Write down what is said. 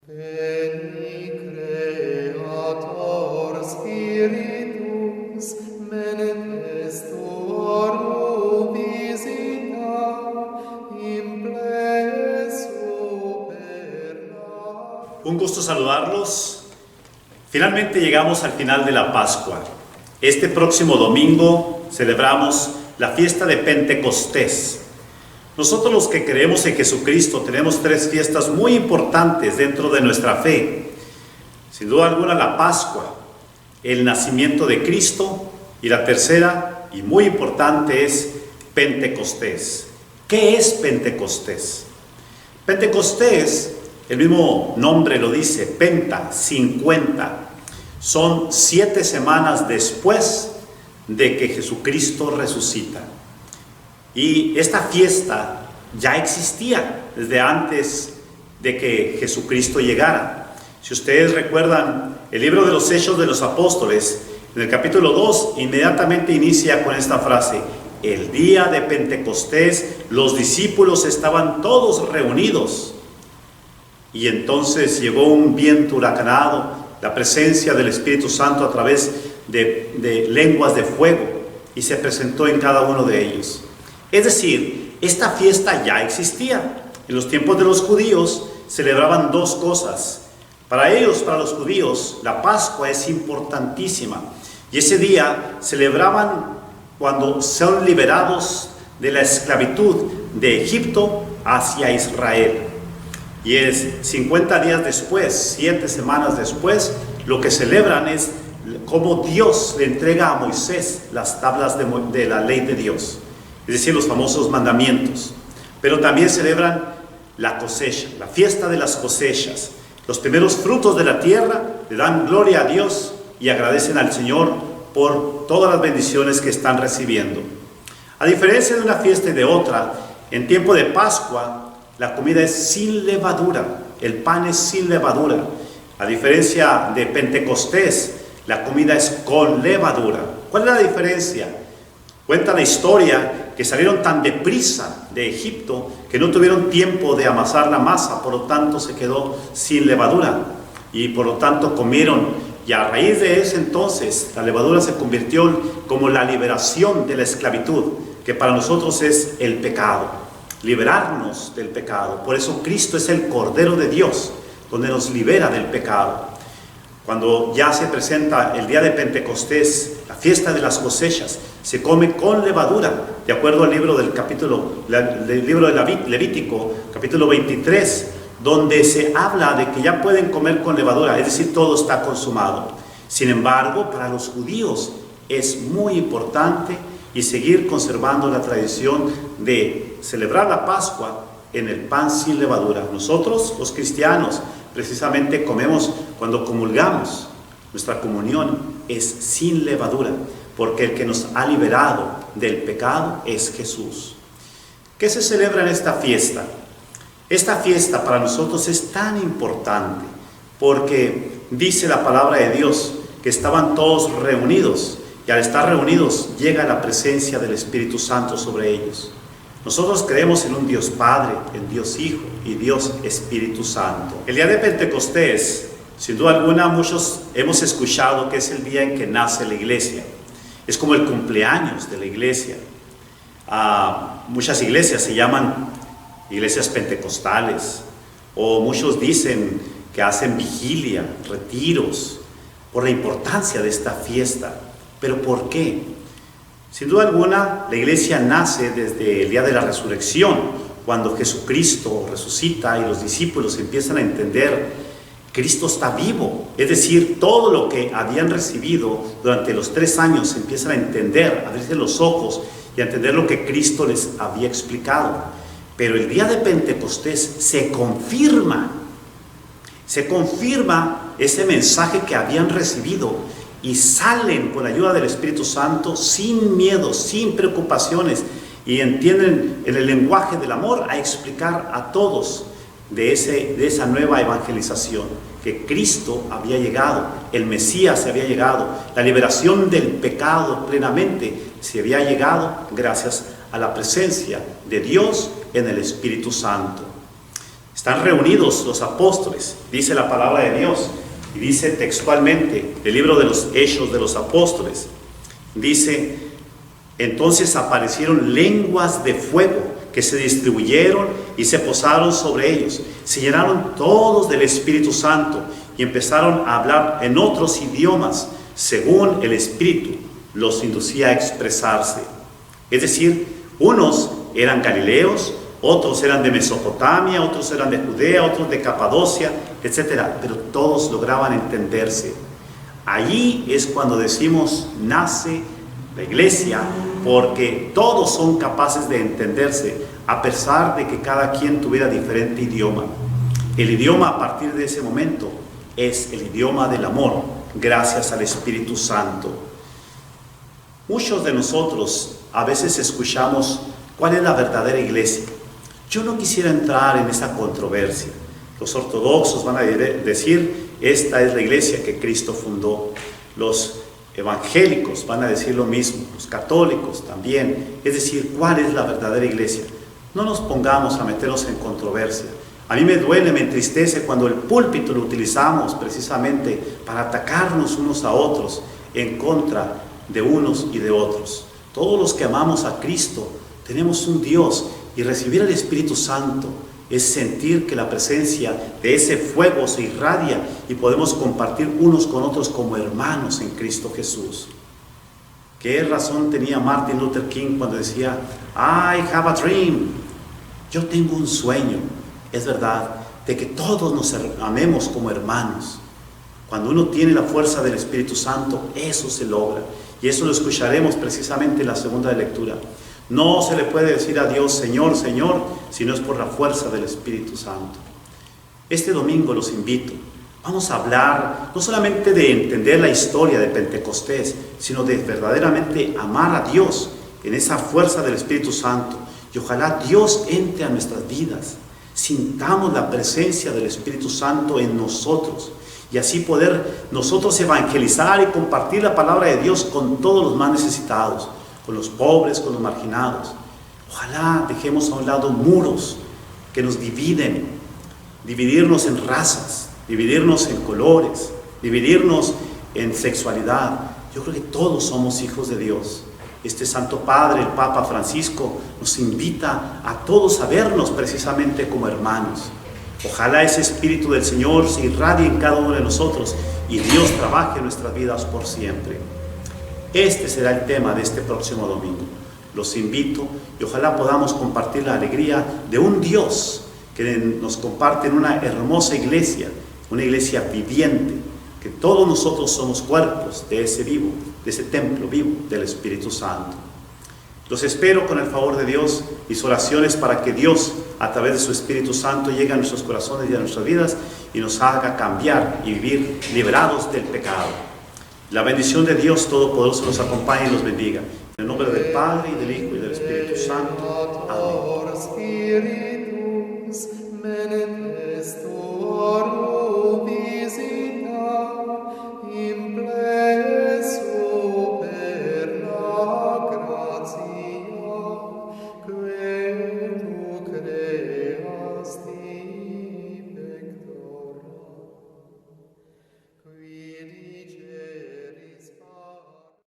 Veni Creator Spiritus, mentes tuorum visita, impleso per la... Un gusto saludarlos. Finalmente llegamos al final de la Pascua. Este próximo domingo celebramos la fiesta de Pentecostés. Nosotros los que creemos en Jesucristo tenemos tres fiestas muy importantes dentro de nuestra fe. Sin duda alguna la Pascua, el nacimiento de Cristo, y la tercera y muy importante es Pentecostés. ¿Qué es Pentecostés? Pentecostés, el mismo nombre lo dice, Penta, 50. Son 7 semanas después de que Jesucristo resucita. Y esta fiesta ya existía desde antes de que Jesucristo llegara. Si ustedes recuerdan el libro de los Hechos de los Apóstoles, en el capítulo 2 inmediatamente inicia con esta frase: el día de Pentecostés los discípulos estaban todos reunidos. Y entonces llegó un viento huracanado, la presencia del Espíritu Santo a través de lenguas de fuego, y se presentó en cada uno de ellos. Es decir, esta fiesta ya existía. En los tiempos de los judíos celebraban dos cosas. Para ellos, para los judíos, la Pascua es importantísima. Y ese día celebraban cuando son liberados de la esclavitud de Egipto hacia Israel. Y es 50 días después, 7 semanas después, lo que celebran es cómo Dios le entrega a Moisés las tablas de la ley de Dios. Es decir, los famosos mandamientos. Pero también celebran la cosecha, la fiesta de las cosechas. Los primeros frutos de la tierra le dan gloria a Dios y agradecen al Señor por todas las bendiciones que están recibiendo. A diferencia de una fiesta y de otra, en tiempo de Pascua, la comida es sin levadura, el pan es sin levadura. A diferencia de Pentecostés, la comida es con levadura. ¿Cuál es la diferencia? Cuenta la historia que salieron tan deprisa de Egipto que no tuvieron tiempo de amasar la masa, por lo tanto se quedó sin levadura y por lo tanto comieron, y a raíz de ese entonces la levadura se convirtió como la liberación de la esclavitud, que para nosotros es el pecado, liberarnos del pecado. Por eso Cristo es el Cordero de Dios, donde nos libera del pecado. Cuando ya se presenta el día de Pentecostés, la fiesta de las cosechas, se come con levadura, de acuerdo al libro del libro de Levítico, capítulo 23, donde se habla de que ya pueden comer con levadura, es decir, todo está consumado. Sin embargo, para los judíos es muy importante y seguir conservando la tradición de celebrar la Pascua en el pan sin levadura. Nosotros, los cristianos, precisamente comemos cuando comulgamos. Nuestra comunión es sin levadura, porque el que nos ha liberado del pecado es Jesús. ¿Qué se celebra en esta fiesta? Esta fiesta para nosotros es tan importante porque dice la palabra de Dios que estaban todos reunidos, y al estar reunidos llega la presencia del Espíritu Santo sobre ellos. Nosotros creemos en un Dios Padre, en Dios Hijo y Dios Espíritu Santo. El día de Pentecostés, sin duda alguna, muchos hemos escuchado que es el día en que nace la iglesia. Es como el cumpleaños de la iglesia. Muchas iglesias se llaman iglesias pentecostales, o muchos dicen que hacen vigilia, retiros, por la importancia de esta fiesta. ¿Pero por qué? Sin duda alguna, la iglesia nace desde el día de la resurrección, cuando Jesucristo resucita y los discípulos empiezan a entender: Cristo está vivo. Es decir, todo lo que habían recibido durante los 3 años empiezan a entender, a abrirse los ojos y a entender lo que Cristo les había explicado. Pero el día de Pentecostés se confirma ese mensaje que habían recibido, y salen con la ayuda del Espíritu Santo sin miedo, sin preocupaciones, y entienden en el lenguaje del amor a explicar a todos de esa nueva evangelización, que Cristo había llegado, el Mesías había llegado, la liberación del pecado plenamente se había llegado gracias a la presencia de Dios en el Espíritu Santo. Están reunidos los apóstoles, dice la palabra de Dios, y dice textualmente el libro de los Hechos de los Apóstoles. Dice, entonces aparecieron lenguas de fuego que se distribuyeron y se posaron sobre ellos. Se llenaron todos del Espíritu Santo y empezaron a hablar en otros idiomas, según el Espíritu los inducía a expresarse. Es decir, unos eran galileos, otros eran de Mesopotamia, otros eran de Judea, otros de Capadocia, etc. Pero todos lograban entenderse. Allí es cuando decimos, nace la iglesia, porque todos son capaces de entenderse, a pesar de que cada quien tuviera diferente idioma. El idioma a partir de ese momento es el idioma del amor, gracias al Espíritu Santo. Muchos de nosotros a veces escuchamos cuál es la verdadera iglesia. Yo no quisiera entrar en esa controversia. Los ortodoxos van a decir, esta es la iglesia que Cristo fundó. Los evangélicos van a decir lo mismo, los católicos también. Es decir, ¿cuál es la verdadera iglesia? No nos pongamos a meternos en controversia. A mí me duele, me entristece cuando el púlpito lo utilizamos precisamente para atacarnos unos a otros en contra de unos y de otros. Todos los que amamos a Cristo tenemos un Dios, y recibir el Espíritu Santo es sentir que la presencia de ese fuego se irradia y podemos compartir unos con otros como hermanos en Cristo Jesús. ¿Qué razón tenía Martin Luther King cuando decía, I have a dream? Yo tengo un sueño, es verdad, de que todos nos amemos como hermanos. Cuando uno tiene la fuerza del Espíritu Santo, eso se logra. Y eso lo escucharemos precisamente en la segunda lectura. No se le puede decir a Dios, Señor, Señor, si no es por la fuerza del Espíritu Santo. Este domingo los invito. Vamos a hablar no solamente de entender la historia de Pentecostés, sino de verdaderamente amar a Dios en esa fuerza del Espíritu Santo. Y ojalá Dios entre a nuestras vidas. Sintamos la presencia del Espíritu Santo en nosotros. Y así poder nosotros evangelizar y compartir la palabra de Dios con todos los más necesitados, con los pobres, con los marginados. Ojalá dejemos a un lado muros que nos dividen, dividirnos en razas, dividirnos en colores, dividirnos en sexualidad. Yo creo que todos somos hijos de Dios. Este Santo Padre, el Papa Francisco, nos invita a todos a vernos precisamente como hermanos. Ojalá ese Espíritu del Señor se irradie en cada uno de nosotros y Dios trabaje en nuestras vidas por siempre. Este será el tema de este próximo domingo. Los invito y ojalá podamos compartir la alegría de un Dios que nos comparte en una hermosa iglesia, una iglesia viviente, que todos nosotros somos cuerpos de ese vivo, de ese templo vivo del Espíritu Santo. Los espero con el favor de Dios, mis oraciones para que Dios, a través de su Espíritu Santo, llegue a nuestros corazones y a nuestras vidas y nos haga cambiar y vivir liberados del pecado. La bendición de Dios Todopoderoso los acompañe y los bendiga. En el nombre del Padre, y del Hijo, y del Espíritu Santo. Amén.